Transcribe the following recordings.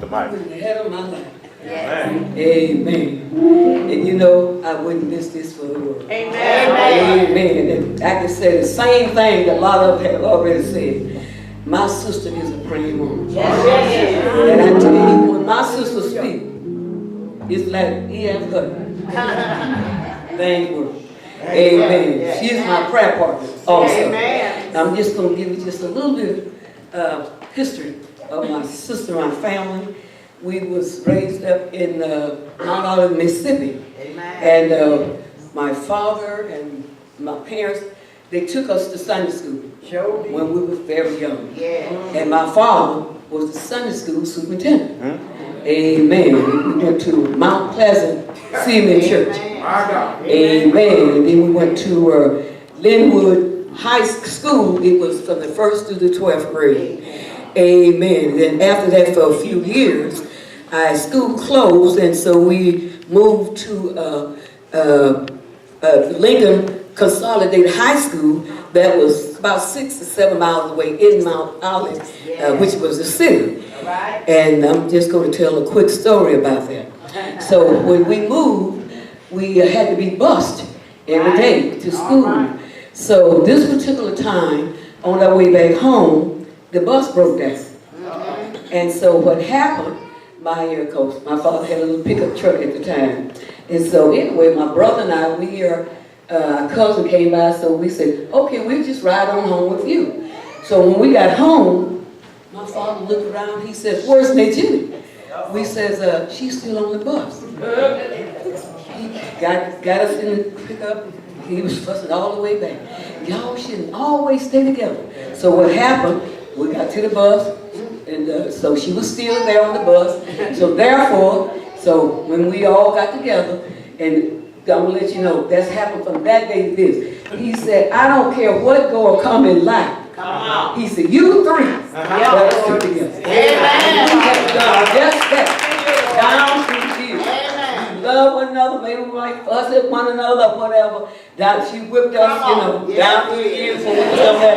the mic. The head of my life. Amen. Amen. And you know, I wouldn't miss this for the world. Amen. Amen. And I can say the same thing that a lot of them have already said. My sister is a praying woman. And I tell you, when my sister speaks, it's like E.F. Hutton. Things work. Amen. She's my prayer partner also. Amen. I'm just going to give you just a little bit of history of my sister and my family. We was raised up in Mount Olive, Mississippi. Amen. And my father and my parents, they took us to Sunday school when we were very young. Yeah. And my father was the Sunday school superintendent. Amen. We went to Mount Pleasant Seaman Church. Amen. And then we went to Linwood High School. It was from the 1st through the 12th grade. Amen. And then after that, for a few years, school closed, and so we moved to Lincoln Consolidated High School that was about 6 or 7 miles away in Mount Olive, which was the city. And I'm just going to tell a quick story about that. So when we moved, we had to be bused every day to school. So this particular time, on our way back home, the bus broke down. And so what happened, my father had a little pickup truck at the time. And so anyway, my brother and I, our cousin came by, so we said, okay, we'll just ride on home with you. So when we got home, my father looked around, he said, where's Najee? We says, she's still on the bus. He got us in the pickup, he was fussing all the way back. Y'all shouldn't always stay together. So what happened, we got to the bus, and so she was still there on the bus. So therefore, when we all got together, and I'm going to let you know, that's happened from that day to this. He said, I don't care what go or come in life. He said, you three, let us stick together. Amen. We have done just that. Down through the years. We love one another, maybe we might fuss at one another, whatever. She whipped us, down through the years when we was on that,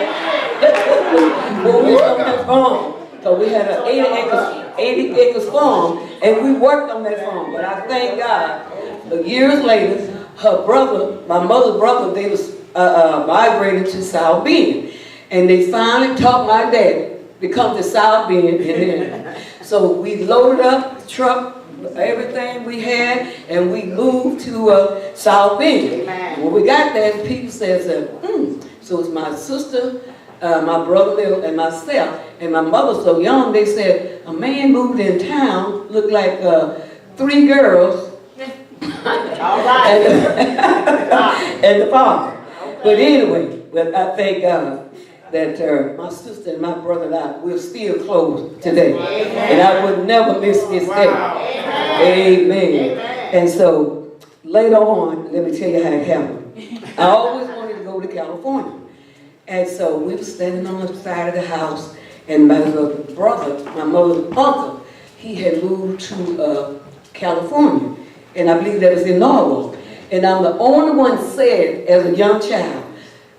when we was on that farm. So we had an 80 acres farm, and we worked on that farm. But I thank God, years later, her brother, my mother's brother, they was migrated to South Bend. And they finally taught my dad to come to South Bend. And then, so we loaded up the truck, everything we had, and we moved to South Bend. Amen. When we got there, people said, so it's my sister, my brother, and myself. And my mother was so young, they said, a man moved in town, looked like 3 girls, All right. and the father. But anyway, I thank God that my sister and my brother and I, we're still close today. Amen. And I would never miss this day. Amen. Amen. And so later on, let me tell you how it happened. I always wanted to go to California. And so we were standing on the side of the house, and my brother, my mother's uncle, he had moved to California. And I believe that was in Norwalk. And I'm the only one said as a young child,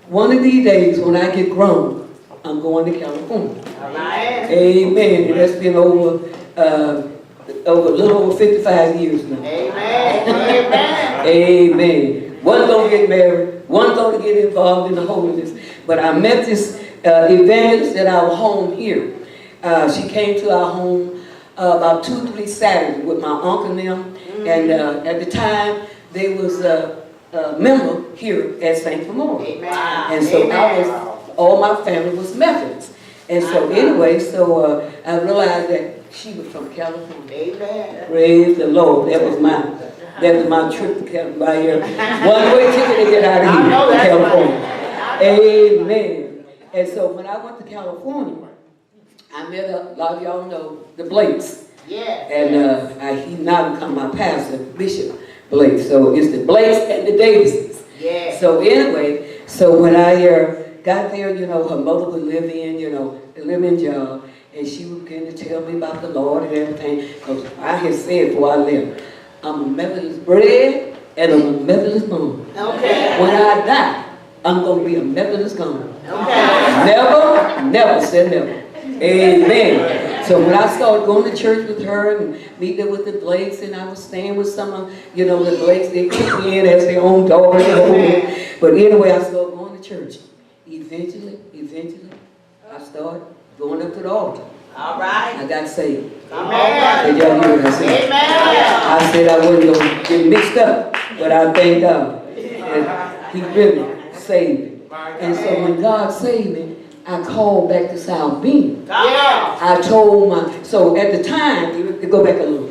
one of these days when I get grown, I'm going to California. Amen. Amen. And that's been over a little over 55 years now. Amen. Amen. Amen. One going to get married, one going to get involved in the holiness. But I met this evangelist at our home here. She came to our home about 2-3 Saturdays with my uncle and them. And at the time, they was a member here at St. Memorial. Amen. And so all my family was Methodist. And so anyway, I realized that she was from California. Amen. Praise the Lord. That was my trip to California. One-way ticket to get out of here to California. Amen. And so when I went to California, I met a lot of y'all know the Blakes. Yeah. And he now become my pastor, Bishop Blake. So it's the Blakes and the Davises. Yeah. So anyway, when I got there, her mother would live in, the living job, and she would begin to tell me about the Lord and everything. Because I had said before I left, I'm a Methodist bred and I'm a Methodist born. Okay. When I die, I'm going to be a Methodist gone. Okay. Never say never. Amen. So when I started going to church with her and meeting with the Blakes, and I was staying with some of, the Blakes, they took me in as their own daughter. But anyway, I started going to church. Eventually, I started going up to the altar. All right. I got saved. Amen. Did y'all hear what I said? Amen. I said I wasn't going to get mixed up, but I thank God. And He really saved me. And so when God saved me, I called back to South Bend. Yeah. I told so at the time, to go back a little,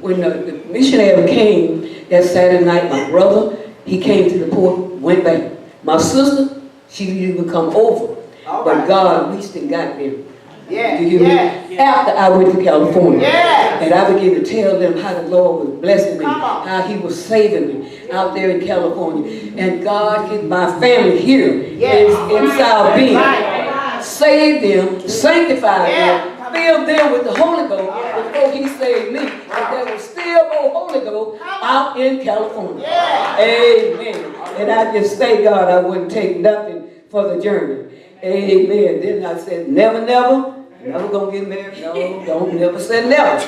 when the missionary came that Saturday night, my brother, he came to the port, went back. My sister, she didn't even come over. But God reached and got them. Yeah. You hear me? After I went to California. Yeah. And I began to tell them how the Lord was blessing me, Come on. how He was saving me out there in California. And God hit my family here in South Bend. Right. Saved them, sanctified them, filled them with the Holy Ghost before He saved me. But there was still more Holy Ghost out in California. Amen. And I just thank God I wouldn't take nothing for the journey. Amen. Then I said, never gonna get married. No, don't never say never.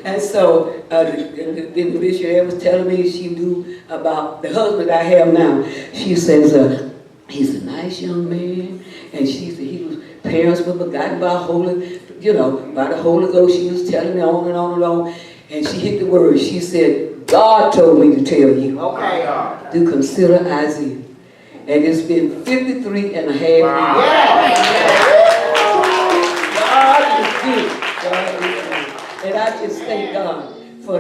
And so then the missionary was telling me she knew about the husband I have now. She says, he's a nice young man. And she said his parents were forgotten by by the Holy Ghost. She was telling me on and on and on. And she hit the word. She said, God told me to tell you to consider Isaiah. And it's been 53 and a half years. God is good. God is good. And I just thank God for,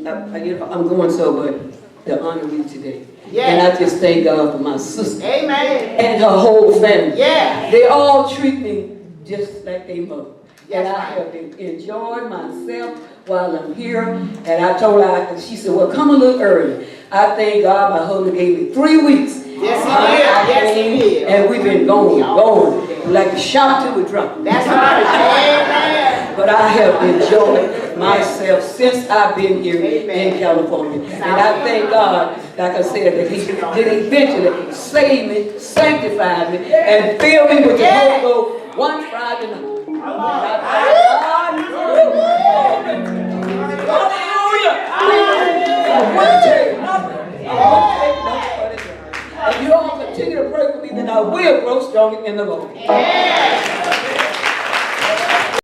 I'm going so, but to honor you today. And I just thank God for my sister. Amen. And her whole family. Yeah. They all treat me just like they mother. And I have been enjoying myself while I'm here. And I told her, and she said, well, come a little early. I thank God my husband gave me 3 weeks. Yes, he did. And we've been going, like a shop till we drop. That's right. Amen. But I have enjoyed myself since I've been here in California. And I thank God, like I said, that He did eventually save me, sanctify me, and fill me with the Holy Ghost one Friday night. Hallelujah! I wouldn't take nothing. I wouldn't take nothing for this. If you all continue to pray for me, then I will grow stronger in the Lord.